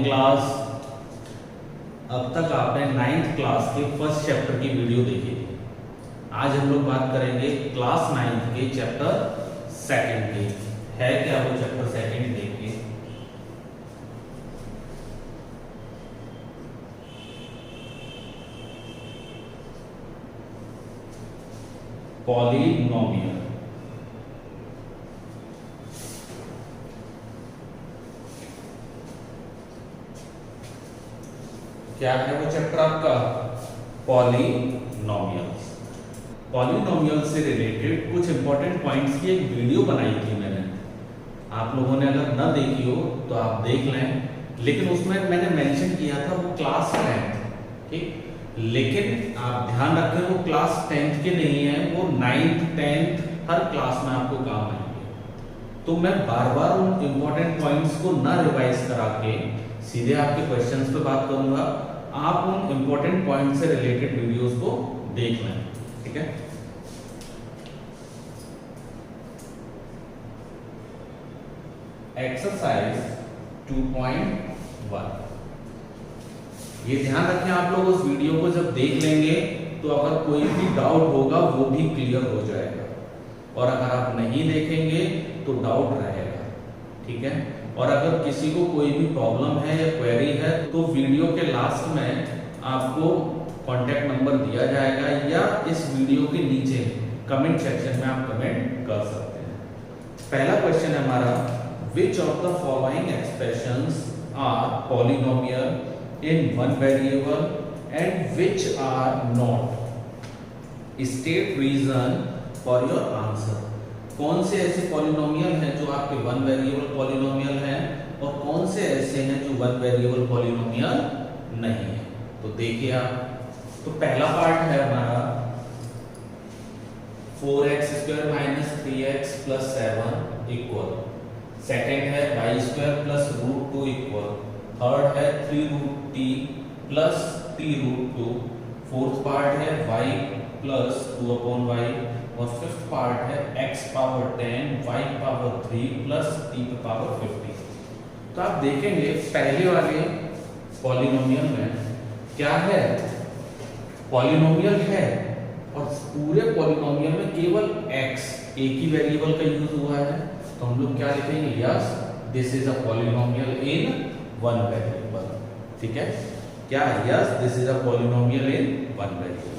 Class. अब तक आपने 9th क्लास के फर्स्ट चैप्टर की वीडियो देखी थी। आज हम लोग बात करेंगे क्लास 9th के चैप्टर सेकंड की। है क्या वो चैप्टर सेकंड? देखिए, पॉलिनोमियल। क्या है वो चैप्टर आपका? पॉलिनोमियल्स। पॉलिनोमियल से रिलेटेड कुछ इंपॉर्टेंट पॉइंट्स की एक वीडियो बनाई थी मैंने। आप लोगों ने अगर न देखी हो तो आप देख लें, लेकिन उसमें मैंने मेंशन किया था वो क्लास 10th, ठीक। लेकिन आप ध्यान रखें वो क्लास 10th के नहीं है, वो 9th 10th हर क्लास में आपको काम आएंगे। तो मैं बार बार उन इंपॉर्टेंट पॉइंट्स को ना रिवाइज करा के सीधे आपके क्वेश्चंस पे बात करूंगा। आप उन इंपॉर्टेंट पॉइंट से रिलेटेड वीडियोस को देख लें, ठीक है। एक्सरसाइज 2.1। ये ध्यान रखें आप लोग, उस वीडियो को जब देख लेंगे तो अगर कोई भी डाउट होगा वो भी क्लियर हो जाएगा, और अगर आप नहीं देखेंगे तो डाउट रहेगा, ठीक है। और अगर किसी को कोई भी प्रॉब्लम है या क्वेरी है तो वीडियो के लास्ट में आपको कॉन्टैक्ट नंबर दिया जाएगा, या इस वीडियो के नीचे कमेंट सेक्शन में आप कमेंट कर सकते हैं। पहला क्वेश्चन है हमारा, which of the following expressions are polynomial in one variable and which are not? State reason for your answer. कौन से ऐसे पॉलिनोमियल हैं जो आपके वन वेरिएबल पॉलिनोमियल हैं, और कौन से ऐसे हैं जो वन वेरिएबल पॉलिनोमियल नहीं है? तो देखिए आप, तो पहला पार्ट है हमारा 4x² - 3x + 7 इक्वल। सेकेंड है y² + √2 इक्वल। थर्ड है 3√t + t√2। फोर्थ पार्ट है y + 2/y, और फिफ्थ पार्ट है x power 10 y power 3 + t⁻50। तो आप देखेंगे पहले वाले पॉलिनोमियल में क्या है, पॉलिनोमियल है, और पूरे पॉलिनोमियल में केवल x एक ही वेरिएबल का यूज हुआ है। तो हम लोग क्या लिखेंगे? Yes, this is a polynomial in one variable, ठीक है। क्या? Yes, this is a polynomial in one variable.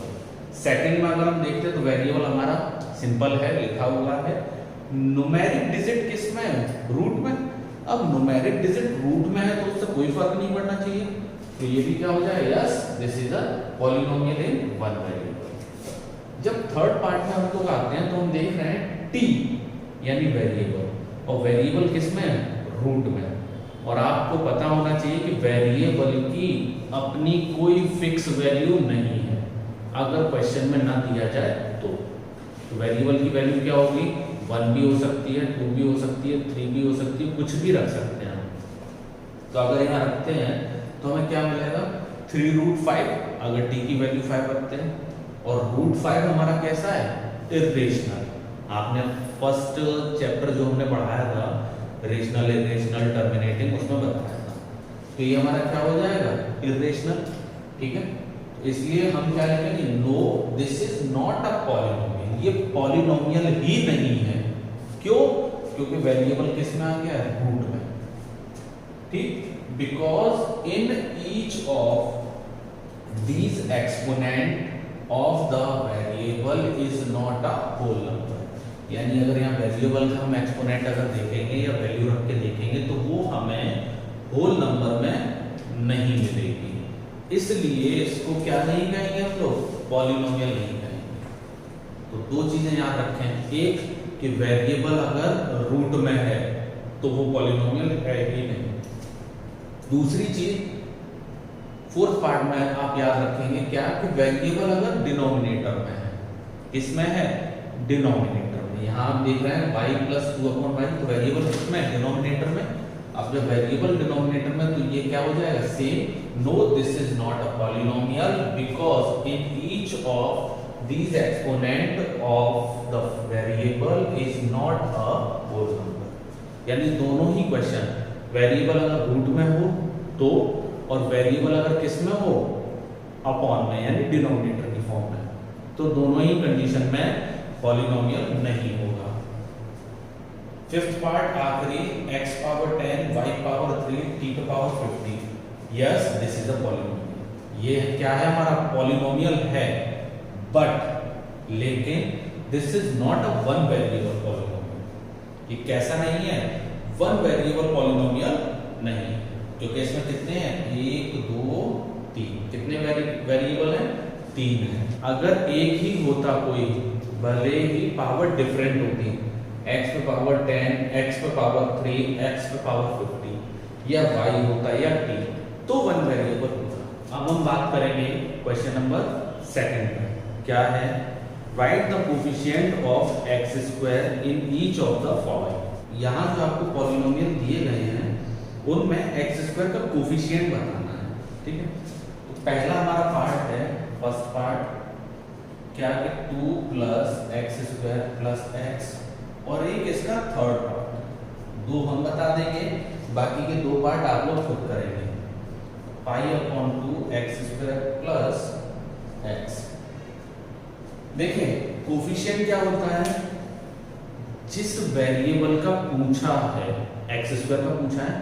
Second में अगर हम देखते हैं तो वेरिएबल हमारा सिंपल है, लिखा हुआ है। न्यूमेरिक डिजिट किस में है? रूट में। अब न्यूमेरिक डिजिट रूट में है तो उससे कोई फर्क नहीं पड़ना चाहिए, तो ये भी क्या हो जाए? Yes, this is a polynomial in one variable. जब थर्ड पार्ट में हम लोग आते हैं तो हम देख रहे हैं टी यानी वेरिएबल, और वेरिएबल किस में है? रूट में। और आपको पता होना चाहिए कि वेरिएबल की अपनी कोई फिक्स वैल्यू नहीं है, अगर क्वेश्चन में ना दिया जाए तो वेरिएबल की वैल्यू क्या होगी? 1 भी हो सकती है, 2 भी हो सकती है, 3 भी हो सकती है, कुछ भी रख सकते हैं हम। तो अगर यहाँ रखते हैं तो हमें क्या मिलेगा? 3√5, अगर t की वैल्यू 5 रखते हैं। और √5 हमारा कैसा है? इर्रेशनल। आपने फर्स्ट चैप्टर जो हमने पढ़ाया था रेशनल, इर्रेशनल, टर्मिनेटिंग, उसमें बताया था। तो ये हमारा क्या हो जाएगा? इर्रेशनल, ठीक है। इसलिए हम क्या लिखेंगे? No, this is not a polynomial. ये पॉलिनोमियल ही नहीं है। क्यों? क्योंकि वेरिएबल किस में आ गया है? रूट में, ठीक। Because in each of these exponent of the variable is not a whole number. यानी अगर यहाँ वेरिएबल का हम एक्सपोनेंट अगर देखेंगे या वैल्यू रख के देखेंगे तो वो हमें होल नंबर में नहीं मिलेगी, इसलिए इसको क्या नहीं कहेंगे हम लोग? पॉलिनोमियल नहीं कहेंगे। तो दो चीजें याद रखें, एक कि वेरिएबल अगर रूट में है तो वो पॉलिनोमियल है ही नहीं। दूसरी चीज, फोर्थ पार्ट में आप याद रखेंगे क्या? कि वेरिएबल अगर डिनोमिनेटर में है। किसमें है? डिनोमिनेटर में। यहाँ आप देख रहे हैं y + 2/y, तो वेरिएबल किसमें है? डिनोमिनेटर में। अब जब वेरिएबल डिनोमिनेटर में तो ये क्या हो जाएगा? Same. No, this is not a polynomial because in each of these exponent of the variable is not a whole number. यानी दोनों ही क्वेश्चन, वेरिएबल अगर रूट में हो तो, और वेरिएबल अगर किस में हो, अपॉन में यानी डिनोमिनेटर की फॉर्म में, तो दोनों ही कंडीशन में पॉलिनोमियल नहीं होगा। फिफ्थ पार्ट आखिरी, x power 10 y power 3 t की power 50, yes this is a polynomial. ये क्या है, हमारा पॉलिनोमियल है, बट लेकिन this is not a one variable polynomial. ये कैसा नहीं है, वन वेरिएबल पॉलिनोमियल नहीं, क्योंकि इसमें कितने हैं, 1 2 3, कितने वेरिएबल हैं, 3 है। अगर एक ही होता कोई, भले ही पावर डिफरेंट होती, x पे पावर 10, x पे पावर 3, x पे पावर 50, या y होता या t, तो वन वेरिएबल होता। अब हम बात करेंगे क्वेश्चन नंबर 2 पे, क्या है, right the coefficient of x square in each of the following. यहाँ जो आपको पॉलिनोमियल दिए गए हैं उनमें x स्क्वायर का कोफिशिएंट बताना है, ठीक है। तो पहला हमारा पार्ट है, फर्स्ट पार्ट क्या कि 2 plus x square plus x, और एक इसका थर्ड पार्ट, दो हम बता देंगे, बाकी के दो पार्ट आप लोग खुद करेंगे। Pi upon 2 x square plus x. देखिए कोफिशिएंट क्या होता है, जिस वेरिएबल का पूछा है, एक्स स्क्वायर का पूछा है,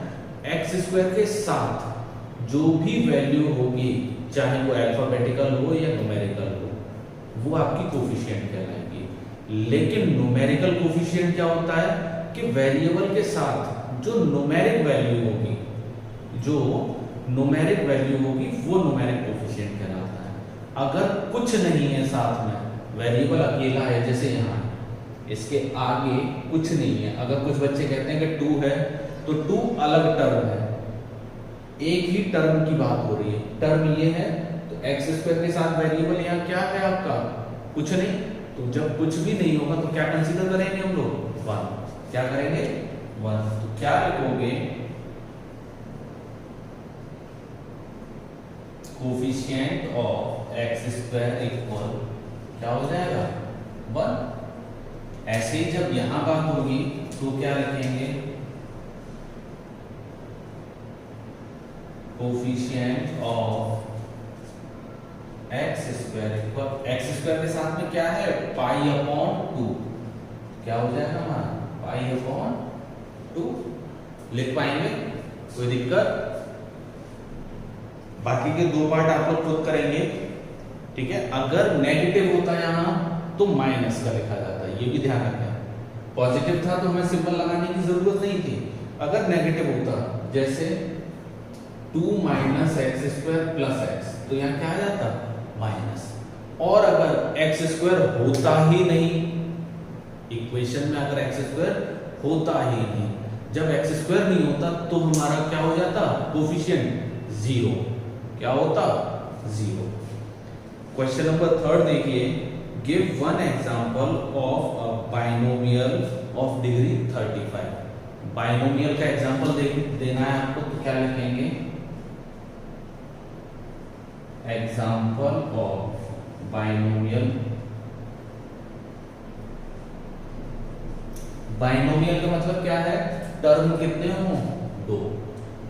एक्स स्क्वायर के साथ जो भी वैल्यू होगी, चाहे वो अल्फाबेटिकल हो या न्यूमेरिकल हो, वो आपकी कोफिशिएंट कहलाएगी। लेकिन न्यूमेरिकल कोफिशिएंट क्या होता है कि वेरिएबल के साथ जो न्यूमेरिक वैल्यू होगी, जो न्यूमेरिक वैल्यू होगी वो न्यूमेरिक कोफिशिएंट कहलाता है। अगर कुछ नहीं है साथ में, वेरिएबल अकेला है, जैसे यहाँ इसके आगे कुछ नहीं है, अगर कुछ बच्चे कहते हैं कि 2 है, तो 2 अलग टर्म है, एक ही टर्म की बात हो रही है, टर्म ये है, तो एक्स स्क्वायर के साथ वेरिएबल यहाँ क्या है आपका, कुछ नहीं। तो जब कुछ भी नहीं होगा तो क्या कंसीडर करेंगे हम लोग, 1, क्या करेंगे 1। तो क्या लिखोगे, coefficient of x square equal क्या हो जाएगा 1। ऐसे ही जब यहां बात होगी तो क्या लिखेंगे, coefficient of x square equal, x square के साथ में क्या है, पाई अपॉन 2, क्या हो जाएगा हमारा, पाई अपॉन 2। लिख पाएंगे, कोई दिक्कत। बाकी के दो पार्ट आप लोग खुद करेंगे, ठीक है। अगर नेगेटिव होता है यहाँ तो माइनस का लिखा जाता है, ये भी ध्यान रखें। पॉजिटिव था तो हमें सिंबल लगाने की जरूरत नहीं थी। अगर नेगेटिव होता, जैसे 2 minus x square plus x, तो यहाँ क्या आ जाता, माइनस। और अगर एक्स स्क्वायर होता ही नहीं, इक्वेशन में अगर एक्स स्क्वायर होता ही नहीं, जब एक्स स्क्वायर नहीं होता तो हमारा क्या हो जाता, कोफिशिएंट 0, क्या होता 0। क्वेश्चन नंबर 3 देखिए, give one example of a binomial of degree 35। Binomial का एग्जांपल देना है आपको, तो क्या लिखेंगे, एग्जांपल ऑफ बाइनोमियल। बाइनोमियल का मतलब क्या है, टर्म कितने हो, 2।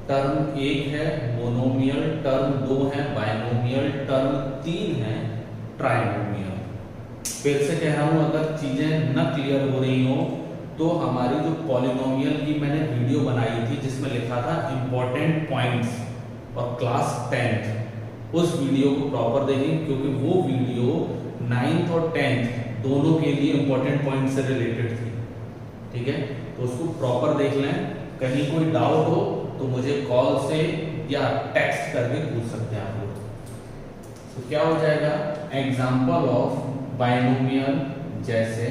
टर्म 1 है मोनोमियल, टर्म 2 है बाइनोमियल, टर्म 3 है ट्राइनोमियल। फिर से कह रहा हूं, अगर चीजें न क्लियर हो रही हो तो हमारी जो पॉलिनोमियल की मैंने वीडियो बनाई थी जिसमें लिखा था इंपॉर्टेंट पॉइंट्स, और क्लास 10th, उस वीडियो को प्रॉपर देखें, क्योंकि वो वीडियो 9th और 10th दोनों के लिए इंपॉर्टेंट पॉइंट से रिलेटेड थी, ठीक है। तो उसको प्रॉपर देख लें। कहीं कोई डाउट हो तो मुझे कॉल से या टेक्स्ट करके पूछ सकते हैं आप लोग। तो क्या हो जाएगा, एग्जांपल ऑफ बाइनोमियल, जैसे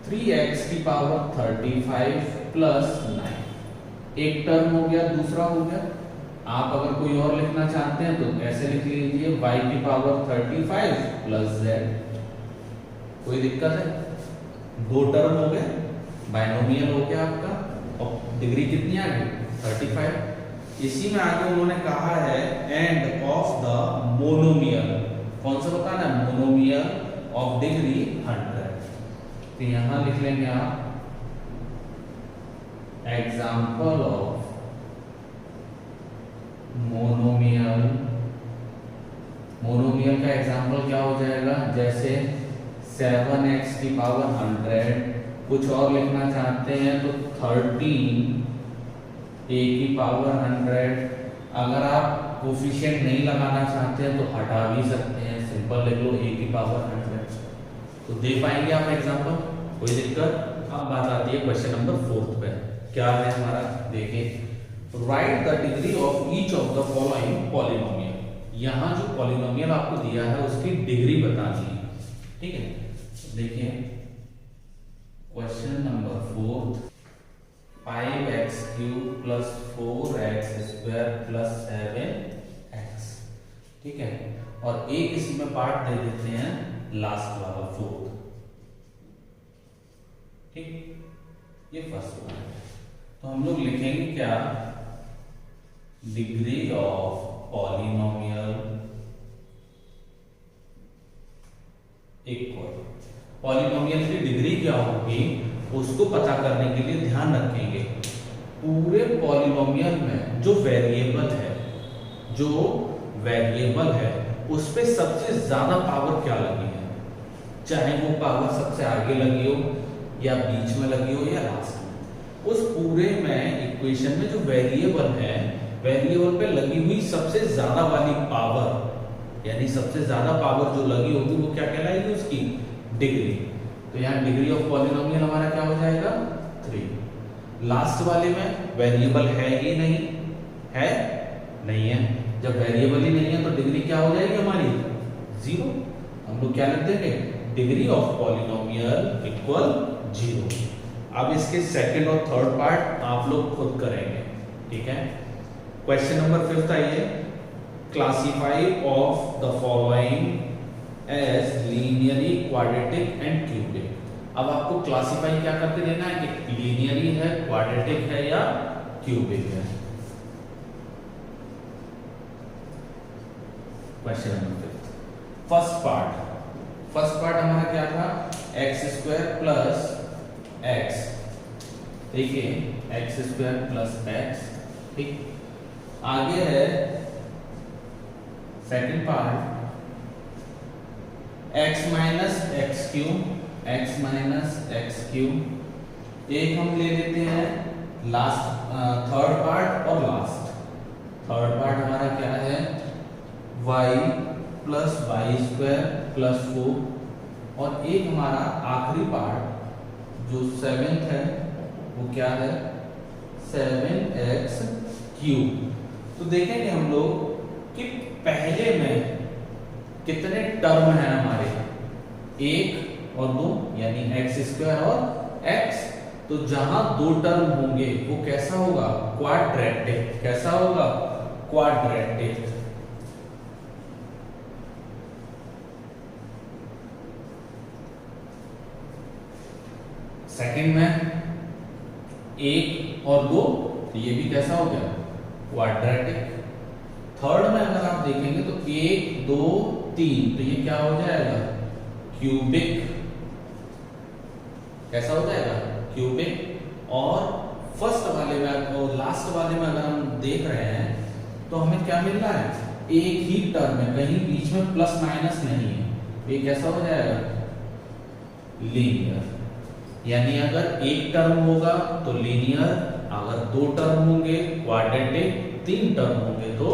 3x की पावर 35 प्लस 9, एक टर्म हो गया, दूसरा हो गया। आप अगर कोई और लिखना चाहते हैं तो ऐसे लिख लीजिए, y की पावर 35 प्लस z। कोई दिक्कत है, दो टर्म हो गए, बाइनोमियल हो गया आपका, और डिग्री कितनी आ गई 35। इसी में आगे उन्होंने कहा है एंड ऑफ द मोनोमियल, कौन सा बताना है, मोनोमियल ऑफ डिग्री 100। तो यहां लिख लेंगे आप एग्जांपल ऑफ मोनोमियल। मोनोमियल का एग्जांपल क्या हो जाएगा, जैसे 7x की पावर 100, कुछ और लिखना चाहते हैं तो 13 a की पावर 100। अगर आप कोफिशिएंट नहीं लगाना चाहते हैं तो हटा भी सकते हैं, सिंपल लिख लो a की पावर 100। तो दे पाएंगे आप एग्जांपल, कोई दिक्कत। अब बात आती है क्वेश्चन नंबर 4 पे, क्या है हमारा, देखिए right the degree of each of the following polynomial. यहाँ जो पॉलिनोमियल आपको दिया है उसकी डिग्री बतानी है, ठीक है। देखिए question number 4, 5x³ plus 4x² plus 7x, ठीक है। और एक इसमें पार्ट दे देते हैं लास्ट वाला 4th, ठीक, ये फर्स्ट वन है। तो हम लोग लिखेंगे क्या, degree of polynomial equal, polynomial की डिग्री क्या होगी उसको पता करने के लिए ध्यान रखेंगे पूरे पॉलिनोमियल में जो वेरिएबल है उस पे सबसे ज्यादा पावर क्या लगी है, चाहे वो पावर सबसे आगे लगी हो या बीच में लगी हो या लास्ट में। उस पूरे में इक्वेशन में जो वेरिएबल है, वेरिएबल पे लगी हुई सबसे ज्यादा वाली पावर, यानी सबसे ज्यादा पावर जो लगी होगी वो क्या कहलाएगी, उसकी डिग्री। तो यहाँ डिग्री ऑफ पॉलिनोमियल हमारा क्या हो जाएगा, 3। लास्ट वाले में वेरिएबल है ही नहीं है, जब वेरिएबल ही नहीं है तो डिग्री क्या हो जाएगी हमारी, 0। हम लोग क्या लिख देंगे, डिग्री ऑफ पॉलिनोमियल इक्वल 0। अब इसके सेकंड और थर्ड पार्ट आप लोग खुद करेंगे, ठीक है। क्वेश्चन नंबर 5 आइए, classify of the following as linearly, quadratic and cubic. अब आपको क्लासीफाई क्या करके देना है कि लीनियरली है, क्वाड्रेटिक है या क्यूबिक है। क्वेश्चन नंबर 5, फर्स्ट पार्ट हमारा क्या था, x² प्लस x, देखिए x² प्लस x, ठीक। आगे है second part, x minus x³, एक हम ले लेते हैं लास्ट, थर्ड पार्ट और लास्ट। थर्ड पार्ट हमारा क्या है, y प्लस y² प्लस 4, और एक हमारा आखिरी पार्ट जो 7th है वो क्या है, 7x³ तो देखेंगे हम लोग कि पहले में कितने टर्म है हमारे, 1 और 2, यानी x² और x। तो जहां 2 टर्म होंगे वो कैसा होगा, क्वाड्रेटिक। कैसा होगा, क्वाड्रेटिक। सेकंड में 1 और 2, तो ये भी कैसा हो गया, क्वाड्रेटिक। थर्ड में अगर आप देखेंगे तो 1 2 3, तो ये क्या हो जाएगा, क्यूबिक। कैसा हो जाएगा, क्यूबिक। और फर्स्ट वाले में और लास्ट वाले में अगर हम देख रहे हैं तो हमें क्या मिल रहा है, एक ही टर्म है, कहीं बीच में प्लस माइनस नहीं है, ये कैसा हो जाएगा, लीनियर। यानी अगर एक टर्म होगा तो लीनियर, अगर 2 टर्म होंगे क्वाड्रेटिक, 3 टर्म होंगे तो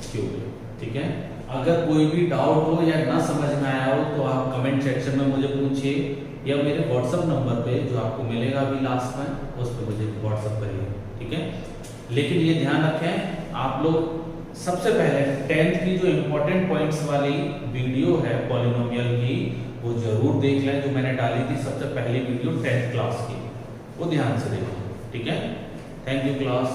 क्यूबिक, ठीक है। अगर कोई भी डाउट हो या ना समझ में आया हो तो आप कमेंट सेक्शन में मुझे पूछिए, या मेरे व्हाट्सएप नंबर पे जो आपको मिलेगा अभी लास्ट में, उस पर मुझे व्हाट्सएप करिए, ठीक है। लेकिन ये ध्यान रखें आप लोग, सबसे पहले 10th की जो इम्पोर्टेंट पॉइंट्स वाली वीडियो है पॉलिनोमियल की, वो जरूर देख लें, जो मैंने डाली थी सबसे पहली वीडियो 10th क्लास की, वो ध्यान से देखें, ठीक है। Thank you class.